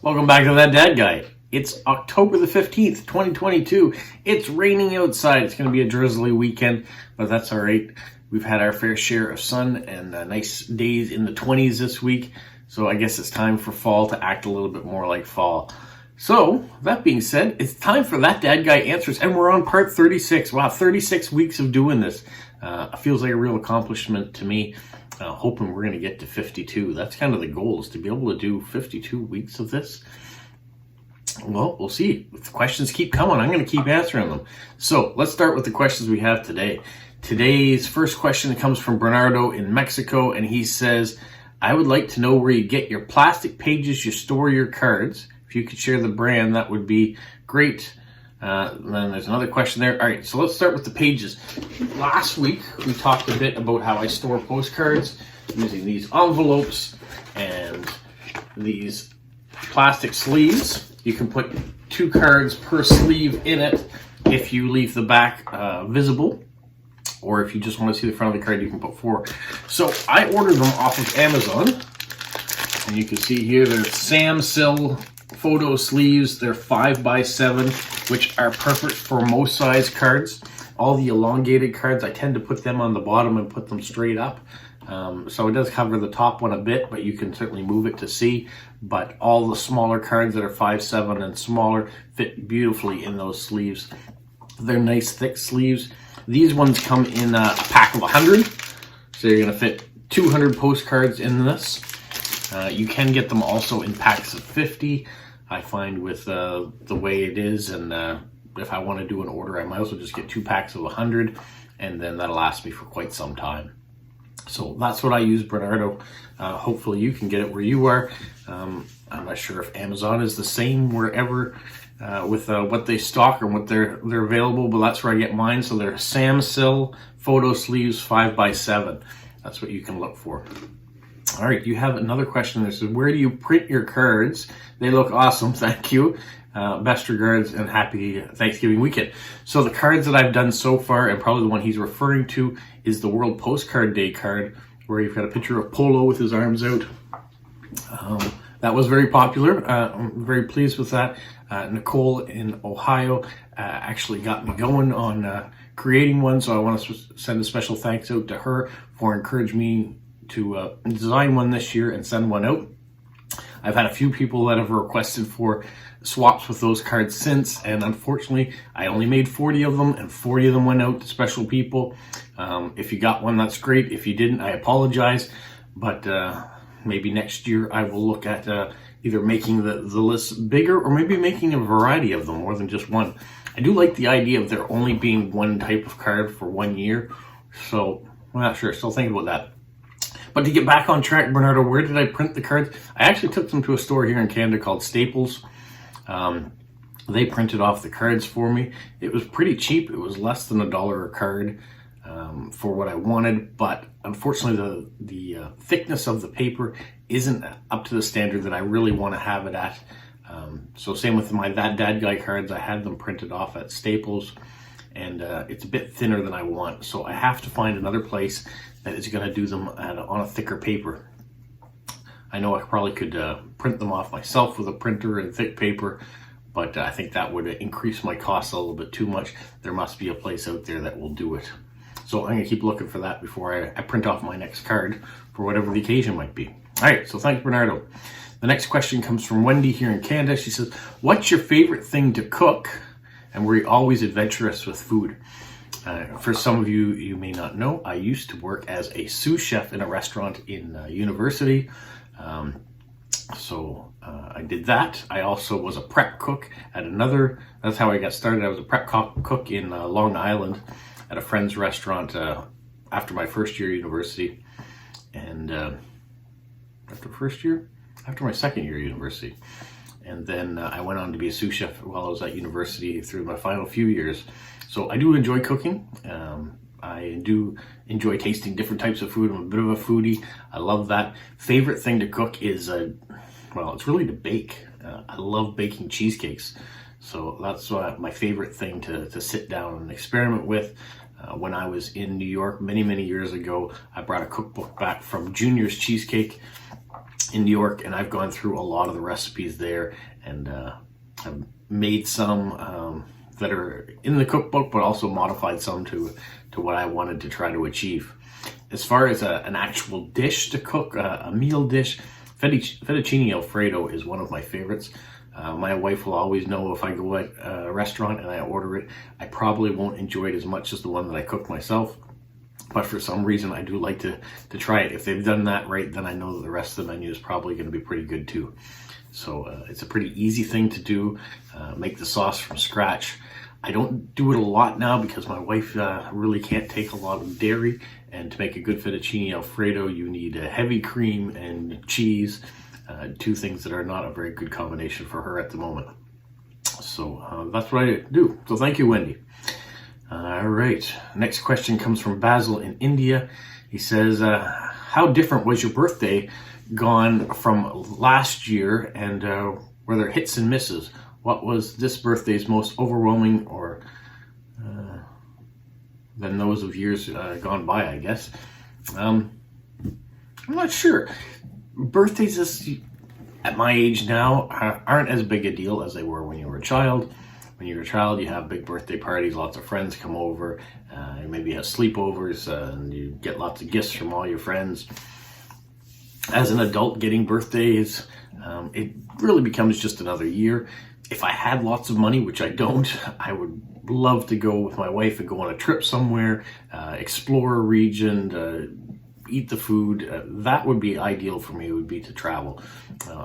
Welcome back to That Dad Guy. It's October the 15th, 2022. It's raining outside. It's going to be a drizzly weekend, but that's all right. We've had our fair share of sun and nice days in the 20s this week, so I guess it's time for fall to act a little bit more like fall. So, that being said, it's time for That Dad Guy Answers, and we're on part 36. Wow, 36 weeks of doing this. It feels like a real accomplishment to me. Hoping we're going to get to 52. That's kind of the goal, is to be able to do 52 weeks of this. Well, we'll see. If the questions keep coming, I'm going to keep answering them. So let's start with the questions we have today. Today's first question comes from Bernardo in Mexico, and he says, I would like to know where you get your plastic pages you store your cards. If you could share the brand, that would be great. Then there's another question there. All right, so let's start with the pages. Last week, we talked a bit about how I store postcards using these envelopes and these plastic sleeves. You can put 2 cards per sleeve in it if you leave the back visible, or if you just want to see the front of the card, you can put 4. So I ordered them off of Amazon, and you can see here they're Sam Sill photo sleeves. They're 5x7, which are perfect for most size cards. All the elongated cards, I tend to put them on the bottom and put them straight up. So it does cover the top one a bit, but you can certainly move it to see. But all the smaller cards that are 5.7 and smaller fit beautifully in those sleeves. They're nice thick sleeves. These ones come in a pack of 100. So you're going to fit 200 postcards in this. You can get them also in packs of 50. I find with the way it is, and if I want to do an order, I might also just get 2 packs of 100, and then that'll last me for quite some time. So that's what I use, Bernardo. Hopefully you can get it where you are. I'm not sure if Amazon is the same wherever with what they stock or what they're available, but that's where I get mine. So they're Sam Sill photo sleeves 5x7. That's what you can look for. All right, you have another question that says, where do you print your cards? They look awesome, thank you. Best regards and happy Thanksgiving weekend. So the cards that I've done so far, and probably the one he's referring to, is the World Postcard Day card, where you've got a picture of Polo with his arms out. That was very popular. I'm very pleased with that. Nicole in Ohio actually got me going on creating one, so I want to send a special thanks out to her for encouraging me to design one this year and send one out. I've had a few people that have requested for swaps with those cards since, and unfortunately I only made 40 of them, and 40 of them went out to special people. If you got one, that's great. If you didn't, I apologize, but maybe next year I will look at either making the list bigger, or maybe making a variety of them, more than just one. I do like the idea of there only being one type of card for 1 year, so I'm not sure, still thinking about that. But to get back on track, Bernardo, where did I print the cards? I actually took them to a store here in Canada called Staples. They printed off the cards for me. It was pretty cheap. It was less than $1 a card for what I wanted, but unfortunately the thickness of the paper isn't up to the standard that I really want to have it at. So same with my That Dad Guy cards. I had them printed off at Staples, and it's a bit thinner than I want. So I have to find another place that is going to do them on a thicker paper. I know I probably could print them off myself with a printer and thick paper, but I think that would increase my costs a little bit too much. There must be a place out there that will do it. So I'm going to keep looking for that before I print off my next card for whatever the occasion might be. All right, so thanks, Bernardo. The next question comes from Wendy here in Canada. She says, what's your favorite thing to cook, and were you always adventurous with food? For some of you, you may not know, I used to work as a sous chef in a restaurant in university. So I did that. I also was a prep cook at another, that's how I got started. I was a prep cook in Long Island at a friend's restaurant after my first year of university. And after my second year of university. And then I went on to be a sous chef while I was at university through my final few years. So I do enjoy cooking. I do enjoy tasting different types of food. I'm a bit of a foodie. I love that. Favorite thing to cook is, well, it's really to bake. I love baking cheesecakes. So that's my favorite thing to sit down and experiment with. When I was in New York many, many years ago, I brought a cookbook back from Junior's Cheesecake, in New York, and I've gone through a lot of the recipes there, and I've made some that are in the cookbook, but also modified some to what I wanted to try to achieve. As far as an actual dish to cook, a meal dish, Fettuccine Alfredo is one of my favorites. My wife will always know if I go at a restaurant and I order it, I probably won't enjoy it as much as the one that I cook myself. But for some reason, I do like to try it. If they've done that right, then I know that the rest of the menu is probably going to be pretty good too. So it's a pretty easy thing to do. Make the sauce from scratch. I don't do it a lot now because my wife really can't take a lot of dairy. And to make a good fettuccine Alfredo, you need a heavy cream and cheese. Two things that are not a very good combination for her at the moment. So that's what I do. So thank you, Wendy. All right. Next question comes from Basil in India. He says, how different was your birthday gone from last year, and were there hits and misses? What was this birthday's most overwhelming or than those of years gone by, I guess? I'm not sure. Birthdays at my age now aren't as big a deal as they were when you were a child. When you're a child, you have big birthday parties, lots of friends come over, maybe you have sleepovers, and you get lots of gifts from all your friends. As an adult, getting birthdays, it really becomes just another year. If I had lots of money, which I don't, I would love to go with my wife and go on a trip somewhere, explore a region, eat the food. That would be ideal for me, would be to travel.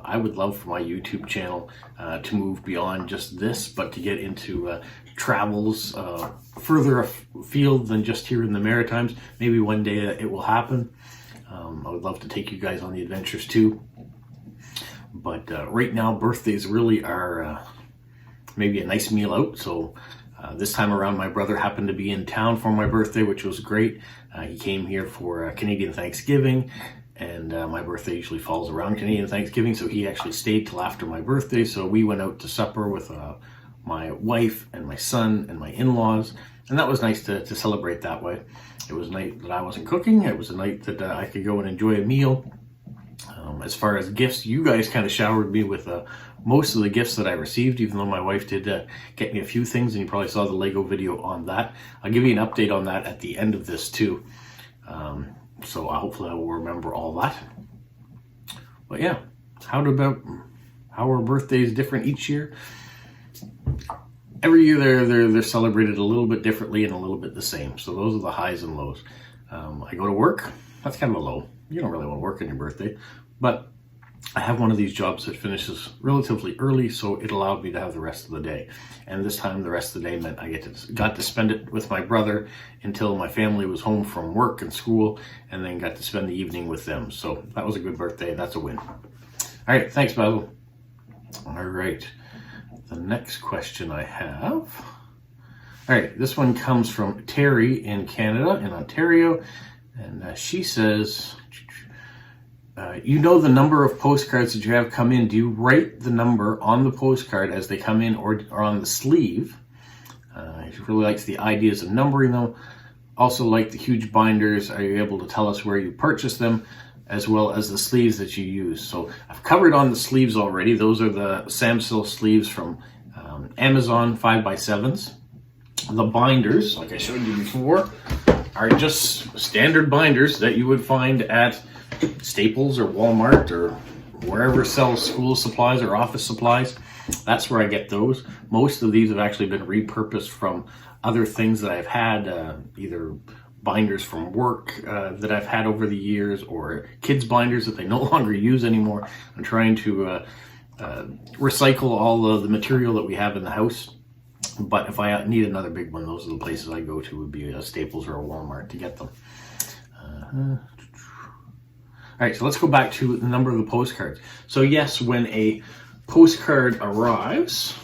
I would love for my YouTube channel to move beyond just this, but to get into travels further afield than just here in the Maritimes. Maybe one day it will happen. I would love to take you guys on the adventures too. But right now, birthdays really are maybe a nice meal out. So this time around, my brother happened to be in town for my birthday, which was great. He came here for Canadian Thanksgiving, and my birthday usually falls around Canadian Thanksgiving, so he actually stayed till after my birthday. So we went out to supper with my wife and my son and my in-laws, and that was nice to celebrate that way. It was a night that I wasn't cooking. It was a night that I could go and enjoy a meal. As far as gifts, you guys kind of showered me with most of the gifts that I received, even though my wife did get me a few things, and you probably saw the Lego video on that. I'll give you an update on that at the end of this too. So hopefully I will remember all that. But yeah, how are birthdays different each year? Every year they're celebrated a little bit differently and a little bit the same. So those are the highs and lows. I go to work. That's kind of a low. You don't really want to work on your birthday. But I have one of these jobs that finishes relatively early, so it allowed me to have the rest of the day. And this time, the rest of the day meant I got to spend it with my brother until my family was home from work and school, and then got to spend the evening with them. So that was a good birthday. That's a win. All right. Thanks, Basil. All right. The next question I have. All right. This one comes from Terry in Canada, in Ontario. And she says, you know the number of postcards that you have come in. Do you write the number on the postcard as they come in or on the sleeve? She really likes the ideas of numbering them. Also like the huge binders. Are you able to tell us where you purchase them, as well as the sleeves that you use? So I've covered on the sleeves already. Those are the Samsil sleeves from Amazon 5x7s. The binders, like I showed you before, are just standard binders that you would find at Staples or Walmart or wherever sells school supplies or office supplies. That's where I get those. Most of these have actually been repurposed from other things that I've had, either binders from work that I've had over the years, or kids' binders that they no longer use anymore. I'm trying to recycle all of the material that we have in the house. But if I need another big one, those are the places I go to, would be a Staples or a Walmart to get them. All right, so let's go back to the number of the postcards. So yes, when a postcard arrives,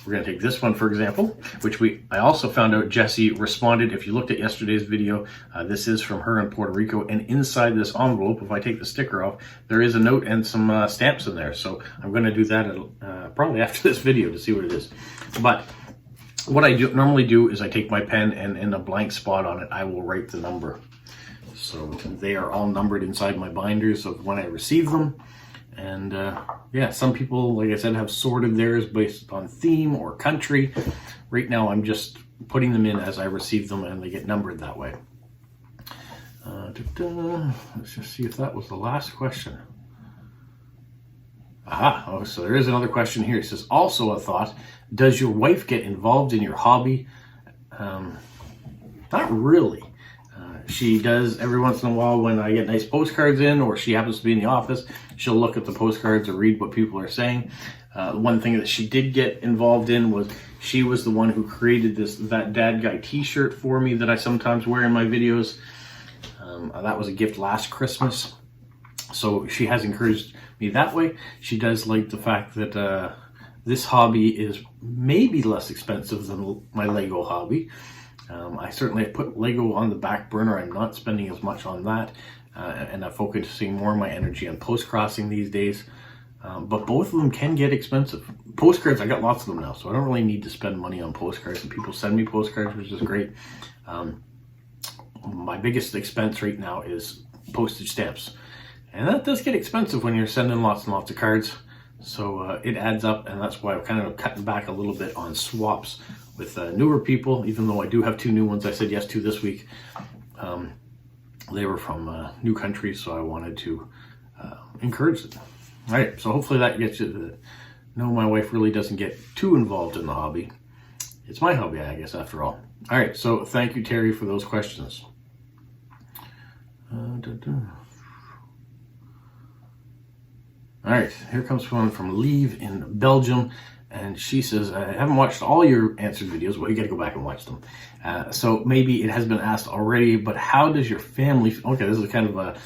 we're going to take this one, for example, which I also found out Jessie responded. If you looked at yesterday's video, this is from her in Puerto Rico. And inside this envelope, if I take the sticker off, there is a note and some stamps in there. So I'm going to do that probably after this video to see what it is. But what I normally do is I take my pen, and in a blank spot on it, I will write the number. So they are all numbered inside my binders of when I receive them. And yeah, some people, like I said, have sorted theirs based on theme or country. Right now, I'm just putting them in as I receive them, and they get numbered that way. Let's just see if that was the last question. Aha, oh, so there is another question here. It says, also a thought, does your wife get involved in your hobby? Not really. She does every once in a while when I get nice postcards in, or she happens to be in the office, she'll look at the postcards or read what people are saying. One thing that she did get involved in was she was the one who created that Dad Guy t-shirt for me that I sometimes wear in my videos. That was a gift last Christmas. So she has encouraged me that way. She does like the fact that this hobby is maybe less expensive than my Lego hobby. I certainly have put Lego on the back burner. I'm not spending as much on that, and I'm focusing more of my energy on Postcrossing these days. But both of them can get expensive. Postcards, I got lots of them now, so I don't really need to spend money on postcards, and people send me postcards, which is great. My biggest expense right now is postage stamps, and that does get expensive when you're sending lots and lots of cards. So it adds up, and that's why I'm kind of cutting back a little bit on swaps with newer people, even though I do have 2 new ones I said yes to this week. They were from new countries, so I wanted to encourage them. All right, so hopefully that gets you to know my wife really doesn't get too involved in the hobby. It's my hobby, I guess, after all. All right, so thank you, Terry, for those questions. All right, here comes one from Lieve in Belgium, and she says, I haven't watched all your answered videos. Well, you got to go back and watch them. So maybe it has been asked already, but how does your family, okay, this is kind of a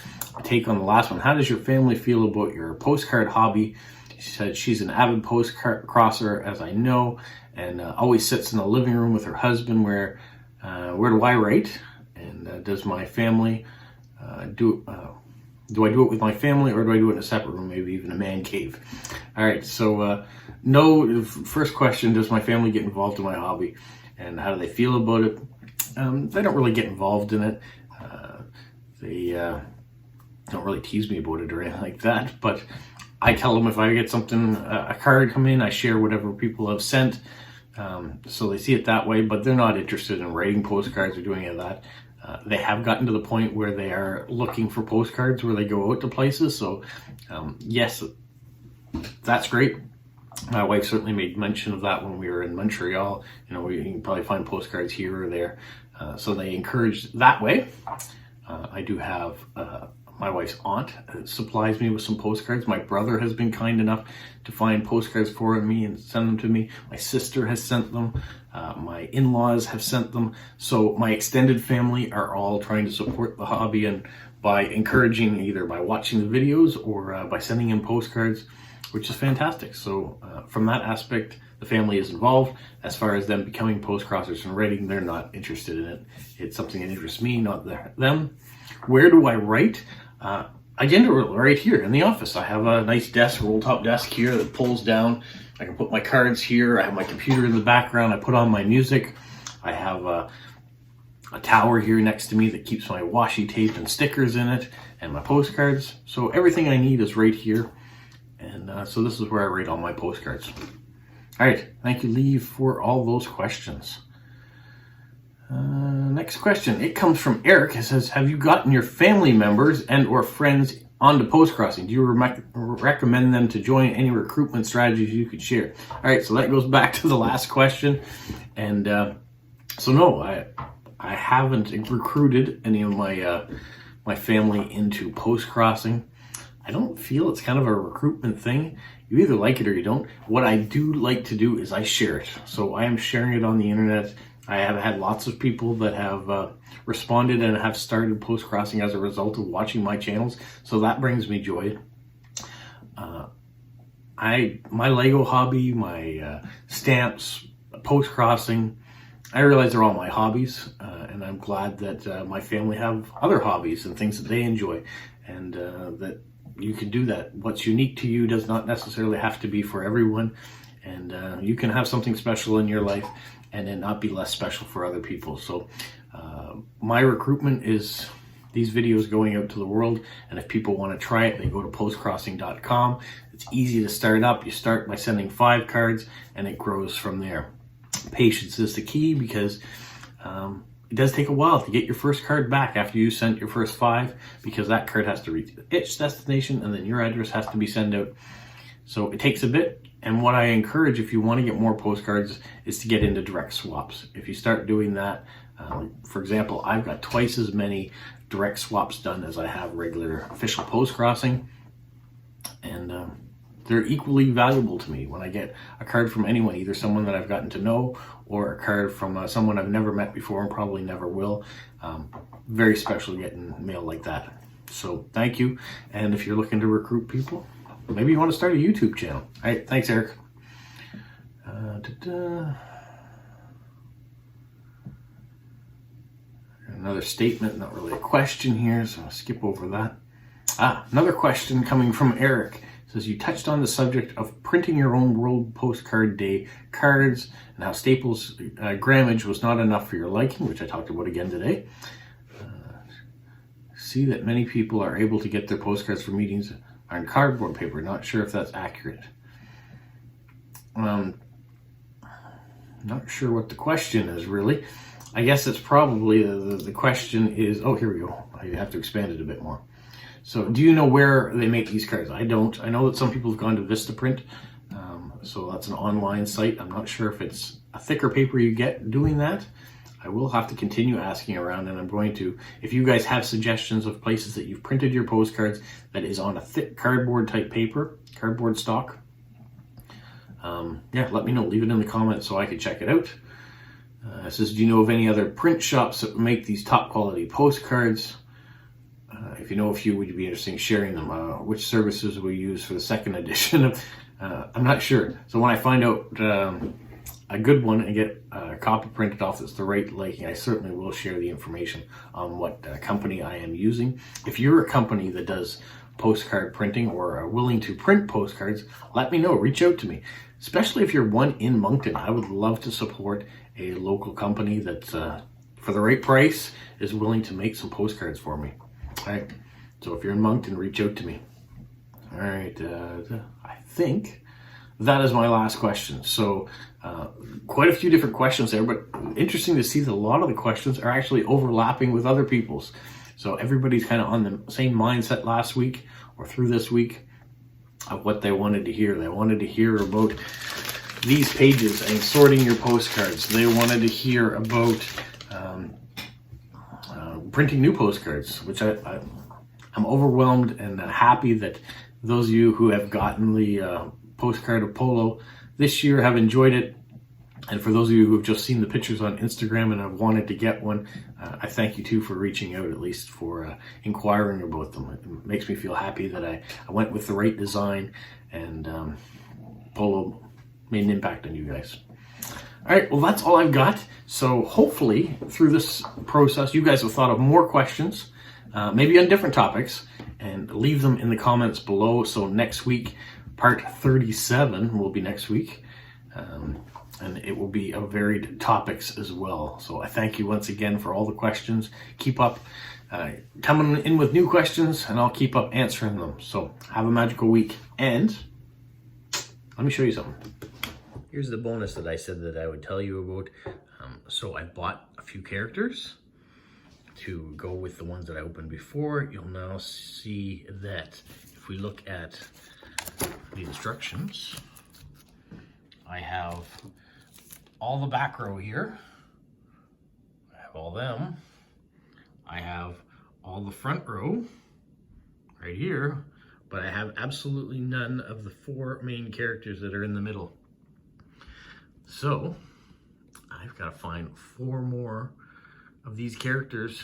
take on the last one. How does your family feel about your postcard hobby? She said she's an avid postcard crosser, as I know, and always sits in the living room with her husband where do I write? And does my family do I do it with my family, or do I do it in a separate room, maybe even a man cave? All right, so no, first question, does my family get involved in my hobby, and how do they feel about it? They don't really get involved in it. They don't really tease me about it or anything like that, but I tell them if I get something, a card come in, I share whatever people have sent, so they see it that way, but they're not interested in writing postcards or doing any of that. They have gotten to the point where they are looking for postcards where they go out to places. So yes, that's great. My wife certainly made mention of that when we were in Montreal. You know, you can probably find postcards here or there. So they encourage that way. I do have my wife's aunt supplies me with some postcards. My brother has been kind enough to find postcards for me and send them to me. My sister has sent them. My in-laws have sent them. So my extended family are all trying to support the hobby, and by encouraging either by watching the videos or by sending in postcards, which is fantastic. So from that aspect, the family is involved. As far as them becoming postcrossers and writing, they're not interested in it. It's something that interests me, not them. Where do I write? I tend to right here in the office. I have a nice desk, roll-top desk here that pulls down. I can put my cards here. I have my computer in the background. I put on my music. I have a tower here next to me that keeps my washi tape and stickers in it and my postcards. So everything I need is right here. And so this is where I write all my postcards. All right. Thank you, Lee, for all those questions. Next question. It comes from Eric. It says, have you gotten your family members and or friends onto Postcrossing? Do you recommend them to join? Any recruitment strategies you could share? All right, so that goes back to the last question. And so no, I haven't recruited any of my family into Postcrossing. I don't feel it's kind of a recruitment thing. You either like it or you don't. What I do like to do is I share it. So I am sharing it on the internet. I have had lots of people that have responded and have started Postcrossing as a result of watching my channels. So that brings me joy. My Lego hobby, my stamps, Postcrossing, I realize they're all my hobbies. And I'm glad that my family have other hobbies and things that they enjoy. And that you can do that. What's unique to you does not necessarily have to be for everyone. And you can have something special in your life and then not be less special for other people. So my recruitment is these videos going out to the world, and if people want to try it, they go to postcrossing.com. It's easy to start up. You start by sending 5 cards, and it grows from there. Patience is the key, because it does take a while to get your first card back after you sent your first 5, because that card has to reach its destination, and then your address has to be sent out. So it takes a bit. And what I encourage, if you want to get more postcards, is to get into direct swaps. If you start doing that, for example, I've got twice as many direct swaps done as I have regular official postcrossing, and they're equally valuable to me. When I get a card from anyone, either someone that I've gotten to know or a card from someone I've never met before and probably never will, very special getting mail like that. So thank you. And if you're looking to recruit people, maybe you want to start a YouTube channel. All right, thanks, Eric. Another statement, not really a question here, so I'll skip over that. Another question coming from Eric. It says, you touched on the subject of printing your own World Postcard Day cards and how Staples grammage was not enough for your liking, which I talked about again today. See that many people are able to get their postcards for meetings on cardboard paper. Not sure if that's accurate. Not sure what the question is, really. I guess it's probably the question is, oh, here we go. I have to expand it a bit more. So do you know where they make these cards? I don't. I know that some people have gone to Vistaprint. So that's an online site. I'm not sure if it's a thicker paper you get doing that. I will have to continue asking around, and I'm going to, if you guys have suggestions of places that you've printed your postcards that is on a thick cardboard type paper, cardboard stock, yeah, let me know. Leave it in the comments so I can check it out. It says, do you know of any other print shops that make these top quality postcards? If you know a few, would you be interested in sharing them? Which services will you use for the second edition? I'm not sure. So when I find out a good one and get a copy printed off that's the right liking, I certainly will share the information on what company I am using. If you're a company that does postcard printing or are willing to print postcards, let me know. Reach out to me. Especially if you're one in Moncton. I would love to support a local company that, for the right price, is willing to make some postcards for me. All right. So if you're in Moncton, reach out to me. All right. I think that is my last question. So quite a few different questions there, but interesting to see that a lot of the questions are actually overlapping with other people's. So everybody's kind of on the same mindset last week or through this week of what they wanted to hear. They wanted to hear about these pages and sorting your postcards. They wanted to hear about printing new postcards, which I'm overwhelmed and happy that those of you who have gotten the postcard of Polo this year have enjoyed it. And for those of you who have just seen the pictures on Instagram and have wanted to get one, I thank you too for reaching out, at least for inquiring about them. It makes me feel happy that I went with the right design, and Polo made an impact on you guys. All right, well, that's all I've got. So hopefully through this process, you guys have thought of more questions, maybe on different topics, and leave them in the comments below. So next week, part 37 will be next week. And it will be of varied topics as well. So I thank you once again for all the questions. Keep up coming in with new questions, and I'll keep up answering them. So have a magical week. And let me show you something. Here's the bonus that I said that I would tell you about. So I bought a few characters to go with the ones that I opened before. You'll now see that if we look at the instructions, I have all the back row here. I have all them. I have all the front row right here, but I have absolutely none of the 4 main characters that are in the middle. So I've got to find 4 more of these characters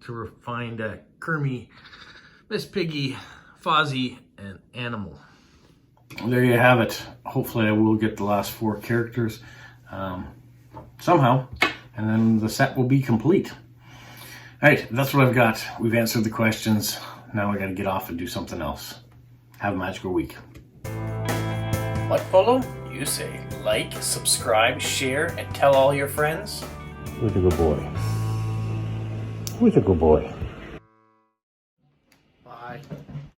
to find Kermie, Miss Piggy, Fozzie, and Animal. There you have it. Hopefully I will get the last 4 characters somehow, and then the set will be complete. All right, that's what I've got. We've answered the questions. Now I got to get off and do something else. Have a magical week. What, Polo? You say like, subscribe, share, and tell all your friends? Who's a good boy? Who's a good boy? Bye.